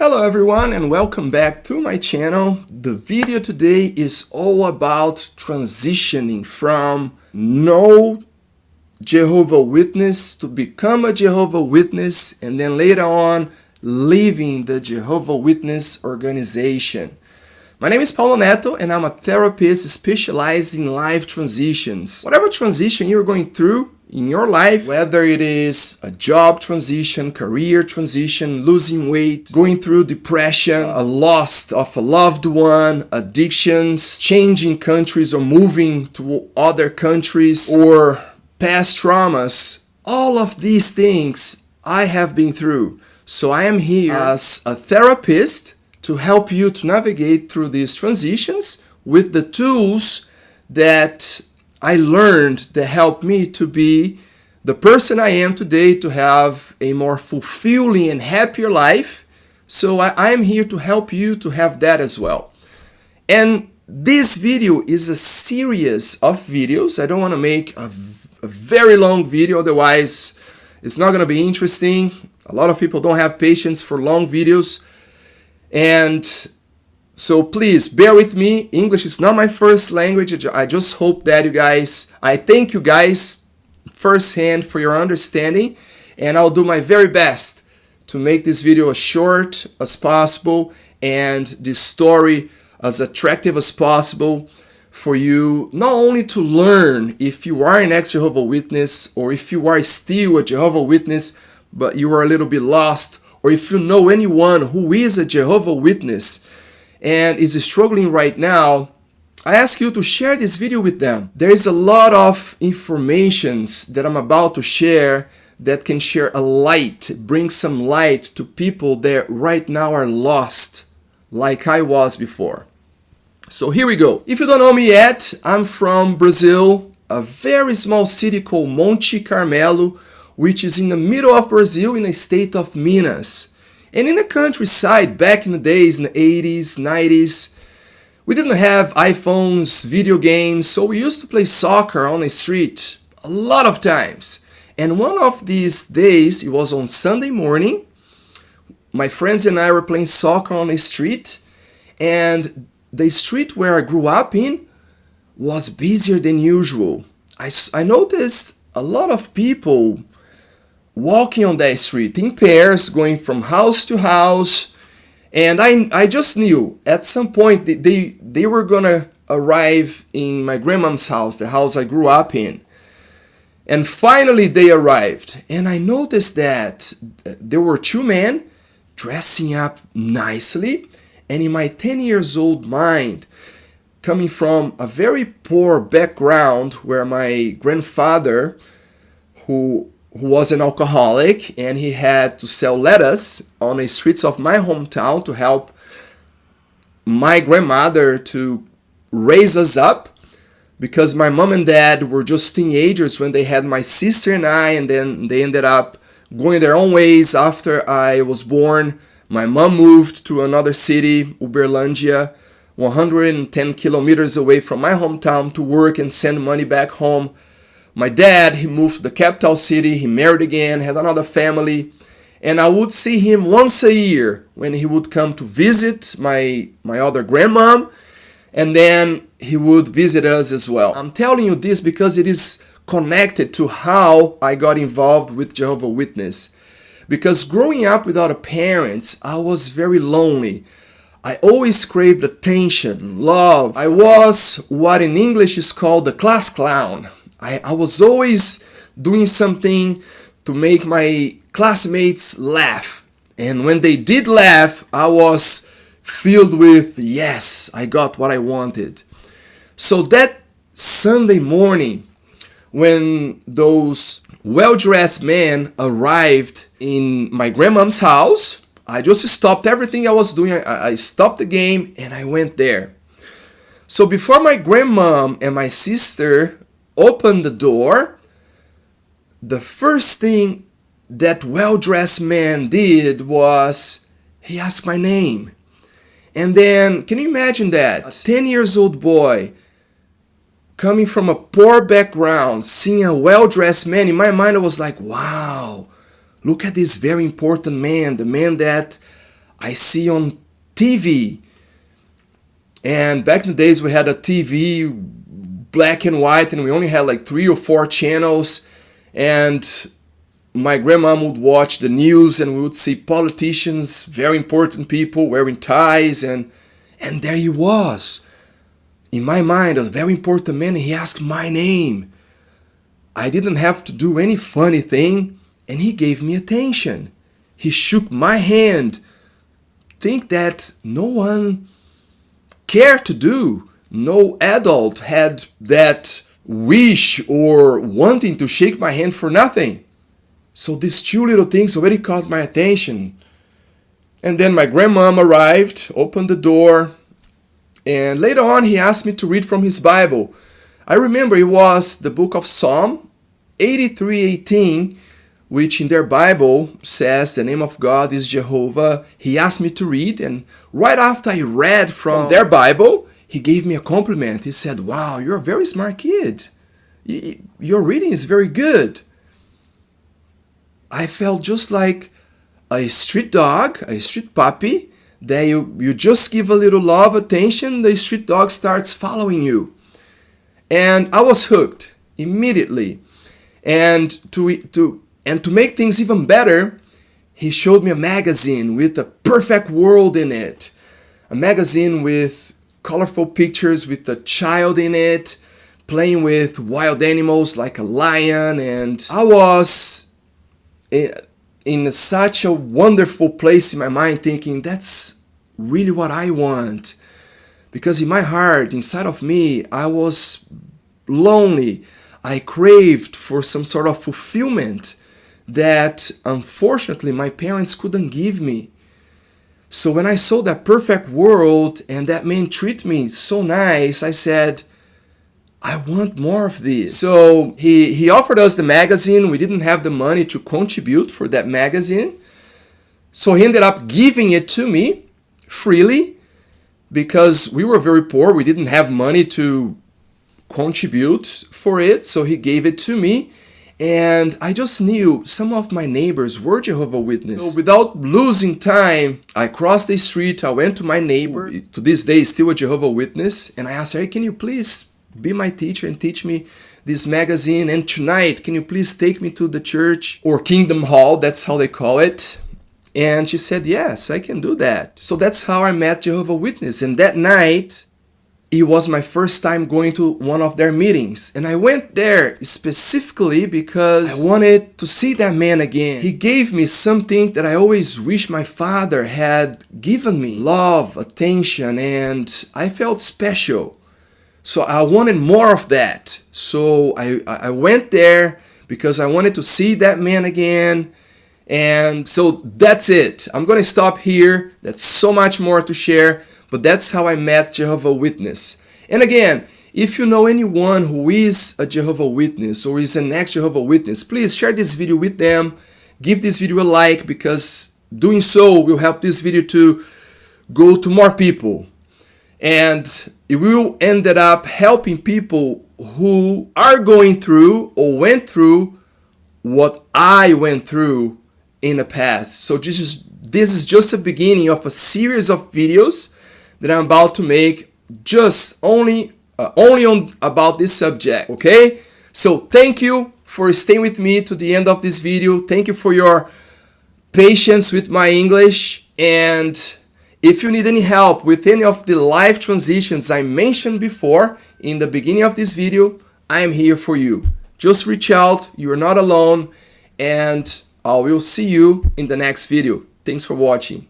Hello everyone and welcome back to my channel. The video today is all about transitioning from no Jehovah Witness to become a Jehovah Witness and then later on leaving the Jehovah Witness organization. My name is Paulo and I'm a therapist specialized in life transitions. Whatever transition you're going through in your life, whether it is a job transition, career transition, losing weight, going through depression, a loss of a loved one, addictions, changing countries or moving to other countries, or past traumas, all of these things I have been through. So I am here as a therapist to help you to navigate through these transitions with the tools that I learned that helped me to be the person I am today, to have a more fulfilling and happier life. So I am here to help you to have that as well. And this video is a series of videos. I don't want to make a very long video, otherwise it's not going to be interesting. A lot of people don't have patience for long videos. And so please bear with me. English is not my first language. I just hope that I thank you guys firsthand for your understanding, and I'll do my very best to make this video as short as possible and this story as attractive as possible for you, not only to learn if you are an ex-Jehovah Witness or if you are still a Jehovah Witness but you are a little bit lost, or if you know anyone who is a Jehovah Witness and is struggling right now, I ask you to share this video with them. There is a lot of informations that I'm about to share that can share a light, bring some light to people that right now are lost, like I was before. So here we go. If you don't know me yet, I'm from Brazil, a very small city called Monte Carmelo, which is in the middle of Brazil in the state of Minas. And in the countryside, back in the days, in the 80s, 90s, we didn't have iPhones, video games, so we used to play soccer on the street a lot of times. And one of these days, it was on Sunday morning, my friends and I were playing soccer on the street, and the street where I grew up in was busier than usual. I noticed a lot of people walking on that street in pairs, going from house to house, and I just knew at some point they were gonna arrive in my grandmom's house, the house I grew up in. And finally they arrived, and I noticed that there were two men dressing up nicely, and in my 10 years old mind, coming from a very poor background where my grandfather, who was an alcoholic, and he had to sell lettuce on the streets of my hometown to help my grandmother to raise us up, because my mom and dad were just teenagers when they had my sister and I, and then they ended up going their own ways after I was born. My mom moved to another city, Uberlândia, 110 kilometers away from my hometown, to work and send money back home. My dad, he moved to the capital city, he married again, had another family, and I would see him once a year when he would come to visit my other grandmom, and then he would visit us as well. I'm telling you this because it is connected to how I got involved with Jehovah Witness. Because growing up without parents, I was very lonely. I always craved attention, love. I was what in English is called the class clown. I was always doing something to make my classmates laugh. And when they did laugh, I was filled with, yes, I got what I wanted. So that Sunday morning, when those well-dressed men arrived in my grandmom's house, I just stopped everything I was doing. I stopped the game and I went there. So before my grandmom and my sister opened the door, the first thing that well-dressed man did was he asked my name. And then, can you imagine that? A 10 years old boy coming from a poor background, seeing a well-dressed man, in my mind I was like, wow, look at this very important man, the man that I see on TV. And back in the days we had a TV, black and white, and we only had like 3 or 4 channels. And my grandma would watch the news and we would see politicians, very important people wearing ties, and there he was. In my mind, a very important man, he asked my name. I didn't have to do any funny thing, and he gave me attention. He shook my hand. Think that no one cared to do. No adult had that wish or wanting to shake my hand for nothing. So these 2 little things already caught my attention. And then my grandmom arrived, opened the door, and later on he asked me to read from his Bible. I remember it was the book of Psalm 83:18, which in their Bible says the name of God is Jehovah. He asked me to read, and right after I read from their Bible, he gave me a compliment. He said, "Wow, you're a very smart kid. Your reading is very good." I felt just like a street dog, a street puppy, that you just give a little love, attention, the street dog starts following you. And I was hooked immediately. And to make things even better, he showed me a magazine with a perfect world in it. A magazine with colorful pictures with a child in it, playing with wild animals like a lion. And I was in such a wonderful place in my mind thinking, that's really what I want. Because in my heart, inside of me, I was lonely. I craved for some sort of fulfillment that unfortunately my parents couldn't give me. So when I saw that perfect world and that man treat me so nice, I said, I want more of this. So he offered us the magazine. We didn't have the money to contribute for that magazine. So he ended up giving it to me freely because we were very poor. We didn't have money to contribute for it. So he gave it to me. And I just knew some of my neighbors were Jehovah's Witnesses. So without losing time, I crossed the street. I went to my neighbor, to this day still a Jehovah's Witness. And I asked her, hey, can you please be my teacher and teach me this magazine? And tonight, can you please take me to the church or Kingdom Hall? That's how they call it. And she said, yes, I can do that. So that's how I met Jehovah's Witness. And that night, it was my first time going to one of their meetings. And I went there specifically because I wanted to see that man again. He gave me something that I always wish my father had given me. Love, attention, and I felt special. So I wanted more of that. So I went there because I wanted to see that man again. And so that's it. I'm going to stop here. That's so much more to share. But that's how I met Jehovah's Witness. And again, if you know anyone who is a Jehovah's Witness or is an ex-Jehovah's Witness, please share this video with them. Give this video a like because doing so will help this video to go to more people. And it will end up helping people who are going through or went through what I went through in the past. So this is just a beginning of a series of videos that I'm about to make just only on about this subject, okay? So thank you for staying with me to the end of this video. Thank you for your patience with my English. And if you need any help with any of the life transitions I mentioned before in the beginning of this video, I am here for you. Just reach out, you are not alone, and I will see you in the next video. Thanks for watching.